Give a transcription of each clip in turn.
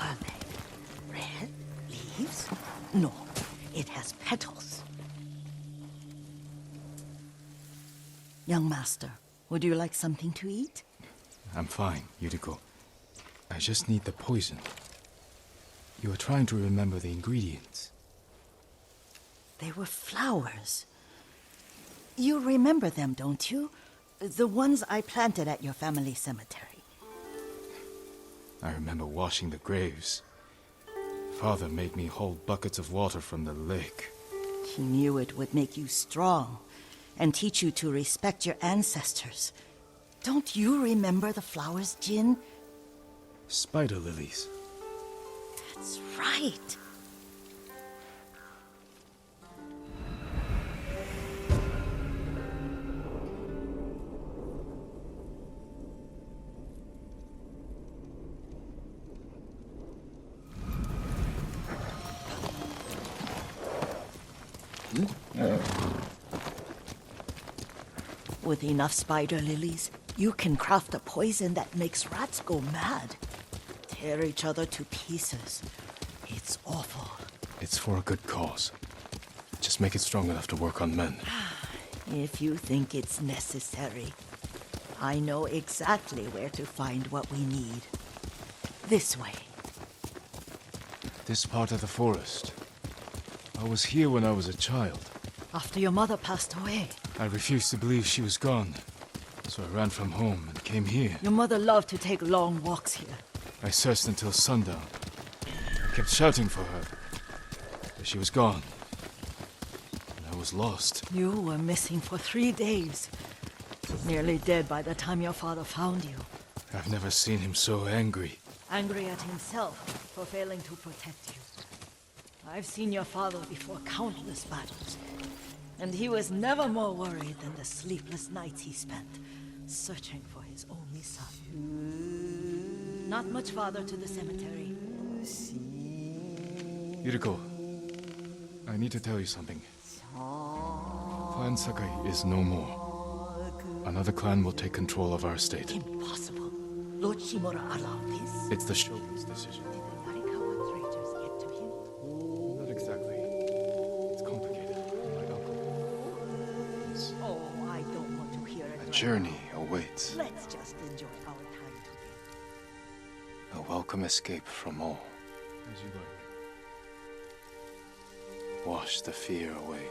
were they? Red leaves? No, it has petals. Young master, would you like something to eat? I'm fine, Yuriko. I just need the poison. You were trying to remember the ingredients. They were flowers. You remember them, don't you? The ones I planted at your family cemetery. I remember washing the graves. Father made me hold buckets of water from the lake. He knew it would make you strong and teach you to respect your ancestors. Don't you remember the flowers, Jin? Spider lilies. That's right. With enough spider lilies, you can craft a poison that makes rats go mad. Tear each other to pieces. It's awful. It's for a good cause. Just make it strong enough to work on men. If you think it's necessary, I know exactly where to find what we need. This way. This part of the forest. I was here when I was a child. After your mother passed away. I refused to believe she was gone. So I ran from home and came here. Your mother loved to take long walks here. I searched until sundown. Kept shouting for her. But she was gone. And I was lost. You were missing for 3 days. Nearly dead by the time your father found you. I've never seen him so angry. Angry at himself for failing to protect you. I've seen your father before countless battles. And he was never more worried than the sleepless nights he spent searching for his only son. Not much farther to the cemetery. Yuriko, I need to tell you something. Clan Sakai is no more. Another clan will take control of our state. Impossible. Lord Shimura allowed this. It's the Shogun's decision. Did the Yarikawa traitors get to him? Not exactly. It's complicated. My uncle. Oh, I don't want to hear it. A journey awaits. Let's just enjoy our time together. A welcome escape from all. As you like. Wash the fear away.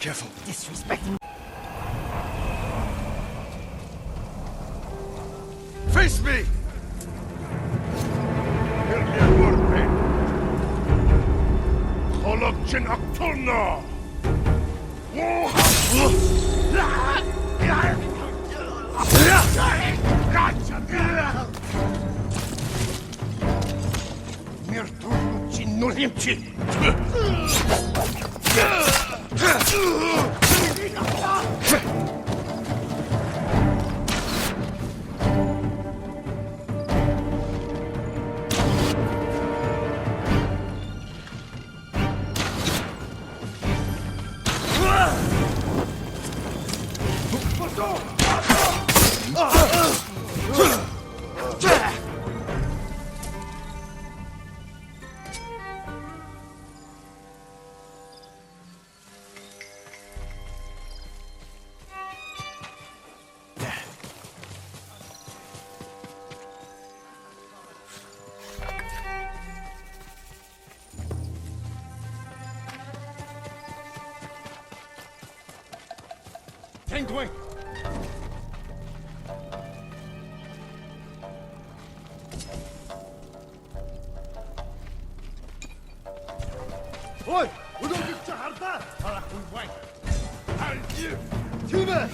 Careful. Disrespecting. Face me! Holokchin Aktulna! Mirtulchin Nulimchi! Tengway! Oi! ولو شهرتها راح وين؟ عالجيب! تيبه!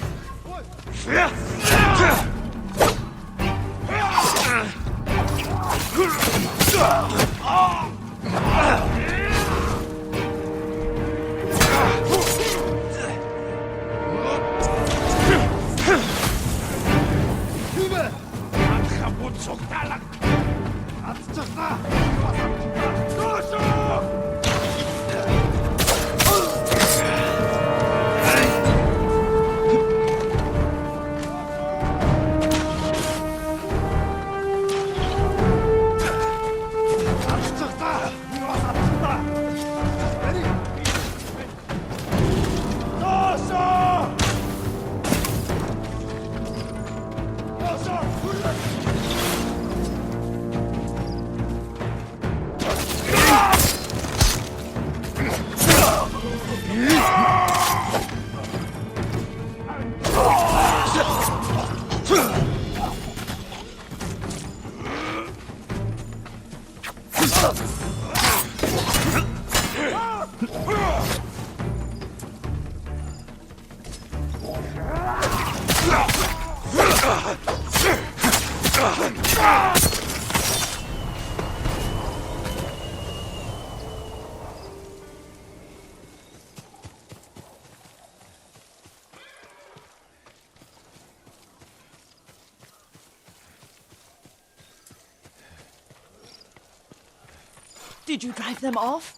Did you drive them off?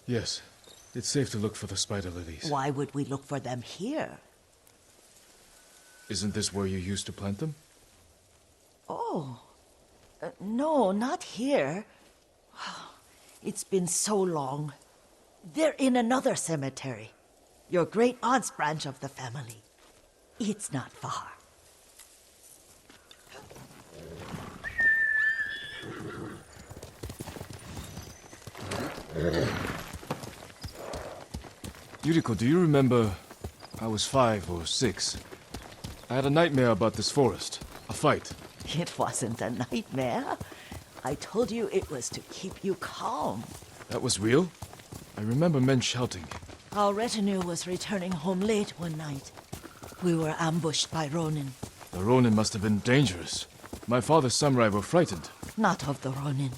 Yes. It's safe to look for the spider lilies. Why would we look for them here? Isn't this where you used to plant them? Oh. No, not here. It's been so long. They're in another cemetery. Your great-aunt's branch of the family. It's not far. Yuriko, do you remember... I was 5 or 6. I had a nightmare about this forest. A fight. It wasn't a nightmare. I told you it was to keep you calm. That was real? I remember men shouting. Our retinue was returning home late one night. We were ambushed by Ronin. The Ronin must have been dangerous. My father's samurai were frightened. Not of the Ronin.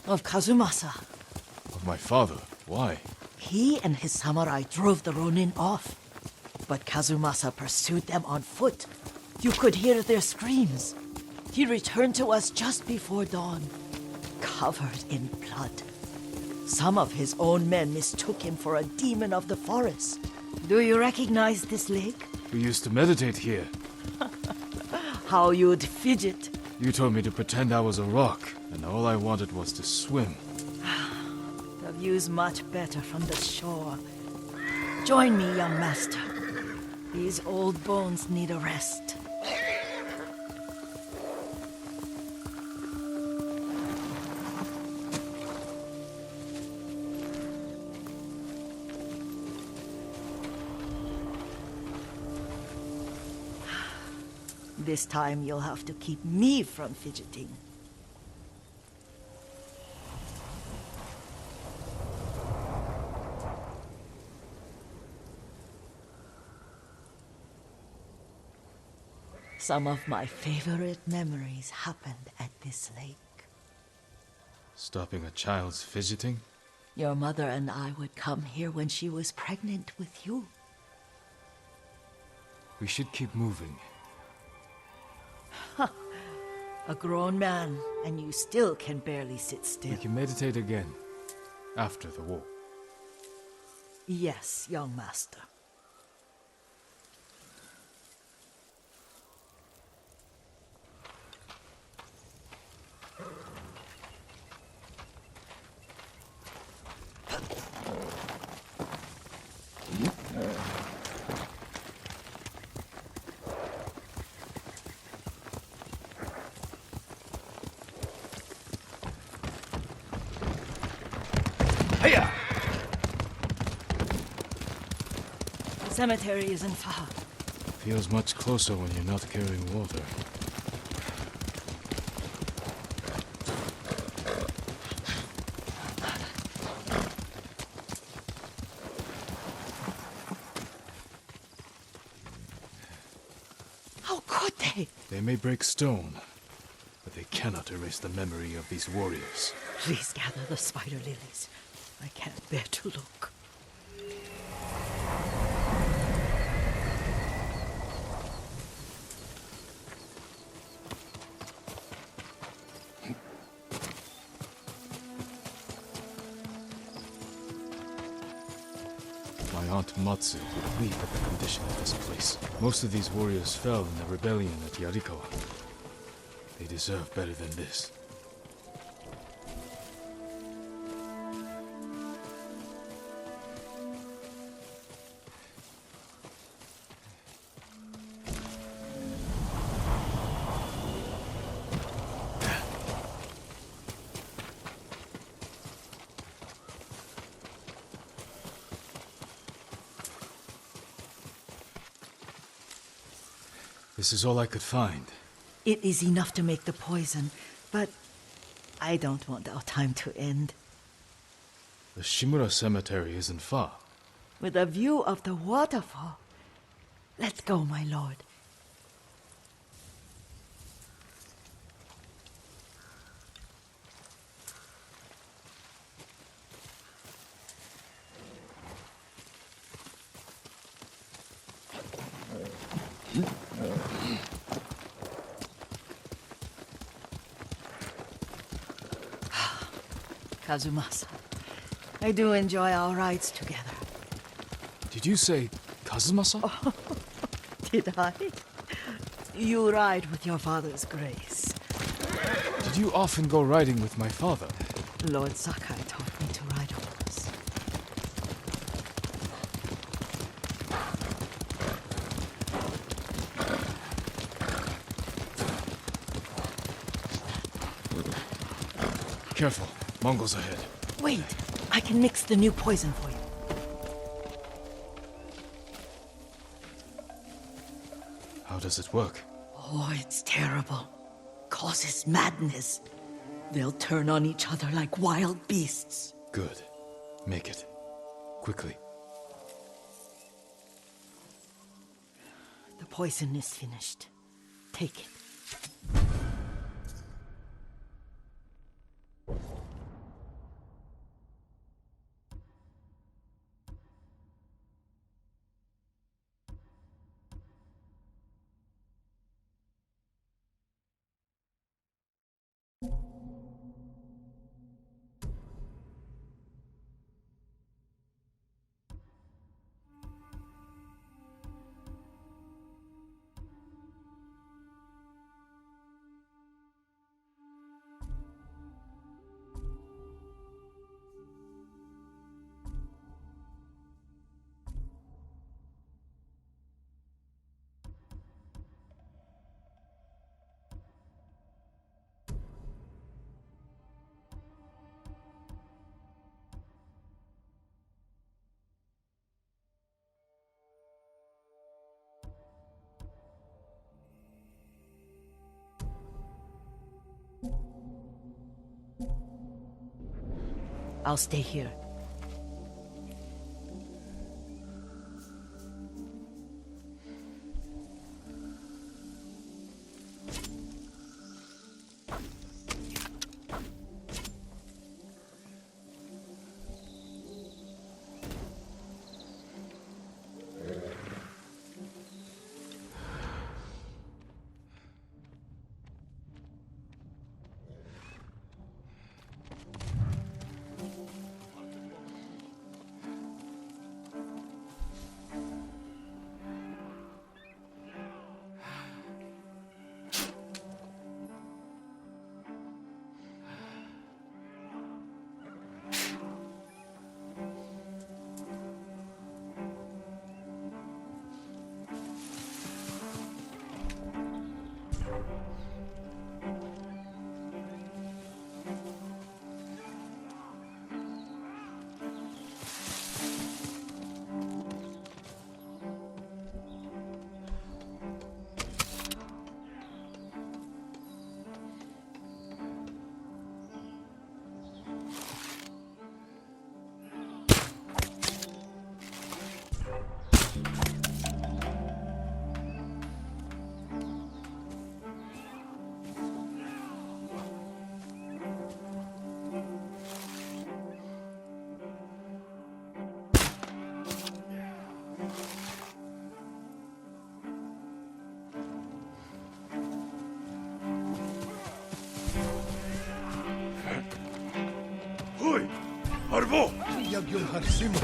Of Kazumasa. Of my father? Why? He and his samurai drove the Ronin off. But Kazumasa pursued them on foot. You could hear their screams. He returned to us just before dawn, covered in blood. Some of his own men mistook him for a demon of the forest. Do you recognize this lake? We used to meditate here. How you'd fidget. You told me to pretend I was a rock, and all I wanted was to swim. The view's much better from the shore. Join me, young master. These old bones need a rest. This time you'll have to keep me from fidgeting. Some of my favorite memories happened at this lake. Stopping a child's fidgeting? Your mother and I would come here when she was pregnant with you. We should keep moving. A grown man, and you still can barely sit still. We can meditate again. After the war. Yes, young master. cemetery isn't far. Feels much closer when you're not carrying water. How could they? They may break stone, but they cannot erase the memory of these warriors. Please gather the spider lilies. I can't bear to look. My aunt Matsu would weep at the condition of this place. Most of these warriors fell in the rebellion at Yuriko. They deserve better than this. This is all I could find. It is enough to make the poison, but I don't want our time to end. The Shimura Cemetery isn't far. With a view of the waterfall. Let's go, my lord. Kazumasa, I do enjoy our rides together. Did you say Kazumasa? Did I? You ride with your father's grace. Did you often go riding with my father? Lord Sakai taught me to ride a horse. Careful, Mongols ahead. Wait, I can mix the new poison for you. How does it work? Oh, it's terrible. Causes madness. They'll turn on each other like wild beasts. Good. Make it. Quickly. The poison is finished. Take it. I'll stay here. yakıyorlar şimdi.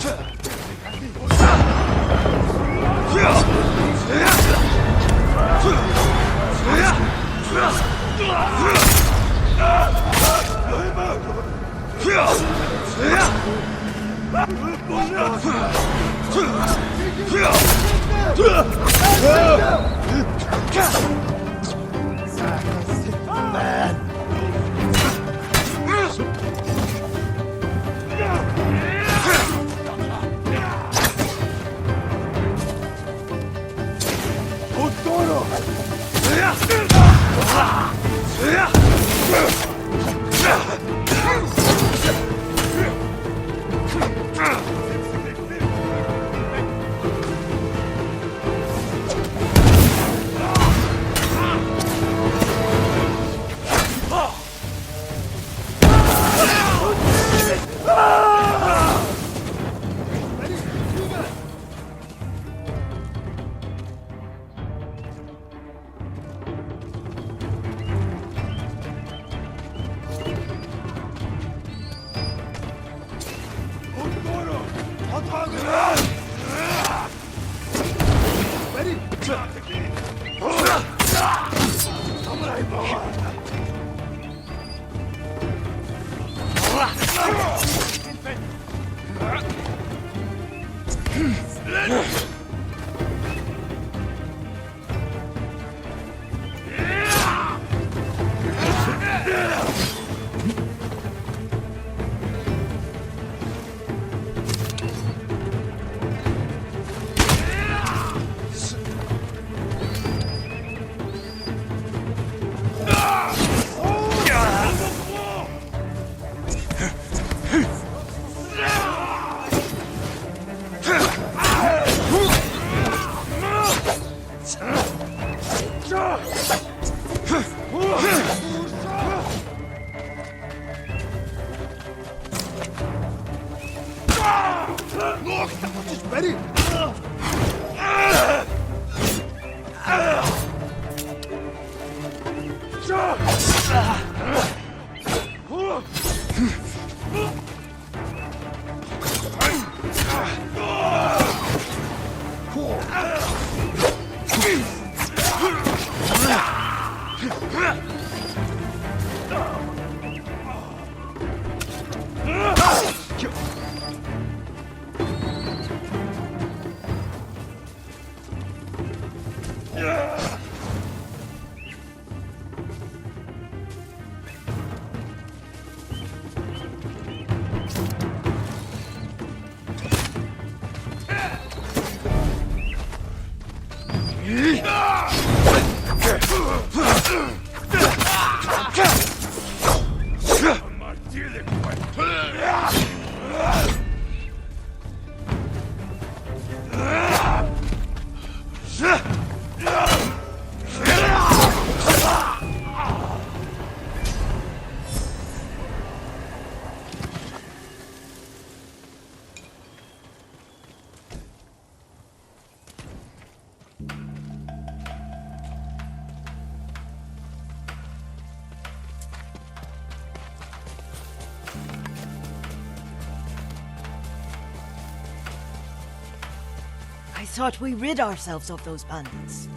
I thought we rid ourselves of those bandits.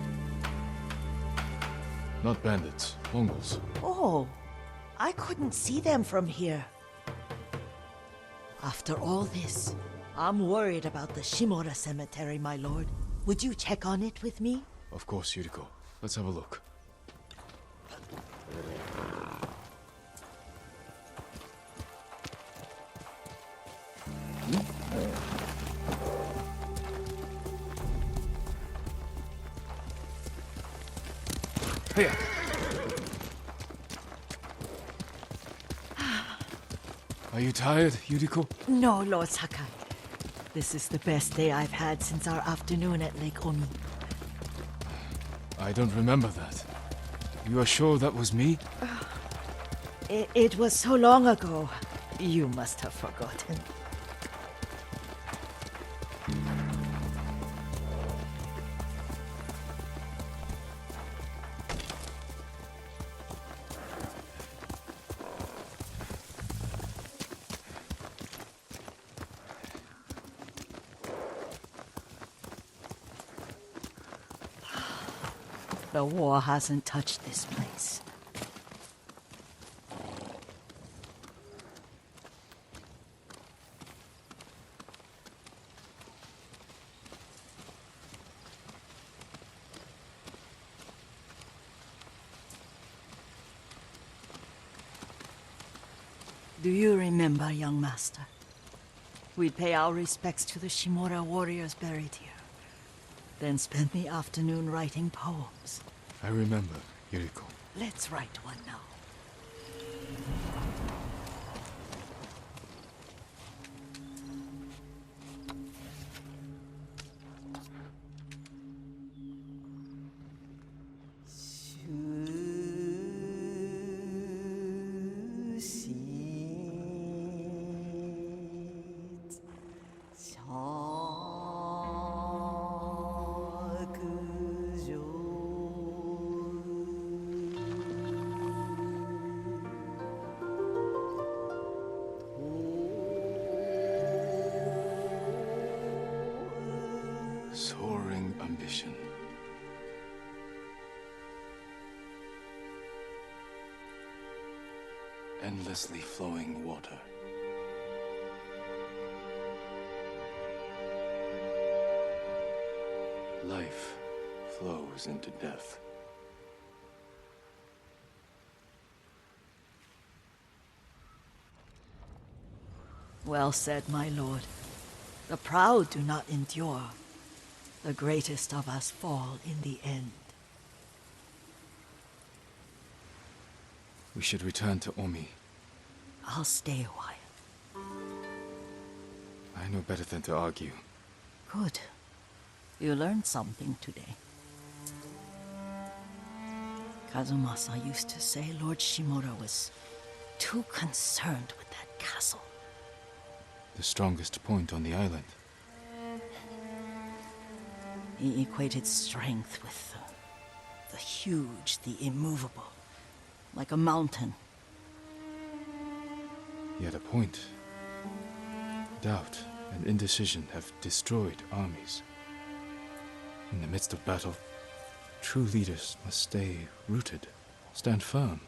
Not bandits, Mongols. Oh, I couldn't see them from here. After all this, I'm worried about the Shimura cemetery, my lord. Would you check on it with me? Of course, Yuriko. Let's have a look. Hey. Are you tired, Yuriko? No, Lord Sakai. This is the best day I've had since our afternoon at Lake Oni. I don't remember that. You are sure that was me? It was so long ago. You must have forgotten. The war hasn't touched this place. Do you remember, young master? We'd pay our respects to the Shimura warriors buried here, then spend the afternoon writing poems. I remember, Yuriko. Let's write one now. Soaring ambition. Endlessly flowing water. Life flows into death. Well said, my lord. The proud do not endure. The greatest of us fall in the end. We should return to Omi. I'll stay a while. I know better than to argue. Good. You learned something today. Kazumasa used to say Lord Shimura was too concerned with that castle. The strongest point on the island. He equated strength with the huge, the immovable, like a mountain. Yet a point. Doubt and indecision have destroyed armies. In the midst of battle, true leaders must stay rooted, stand firm.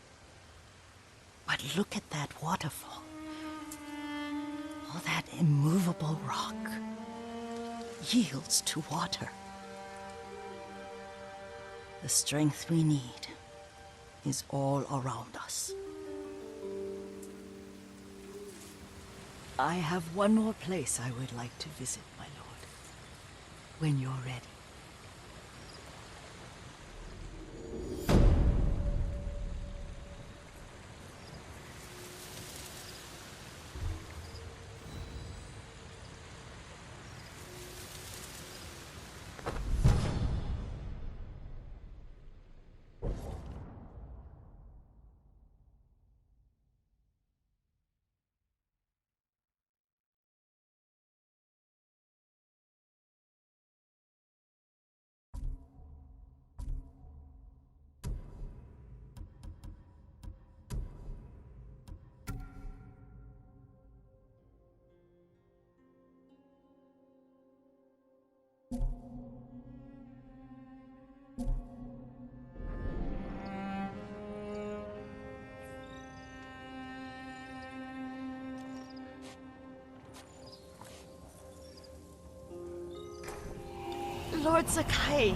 But look at that waterfall. All that immovable rock yields to water. The strength we need is all around us. I have one more place I would like to visit, my lord. When you're ready. Lord Sakai,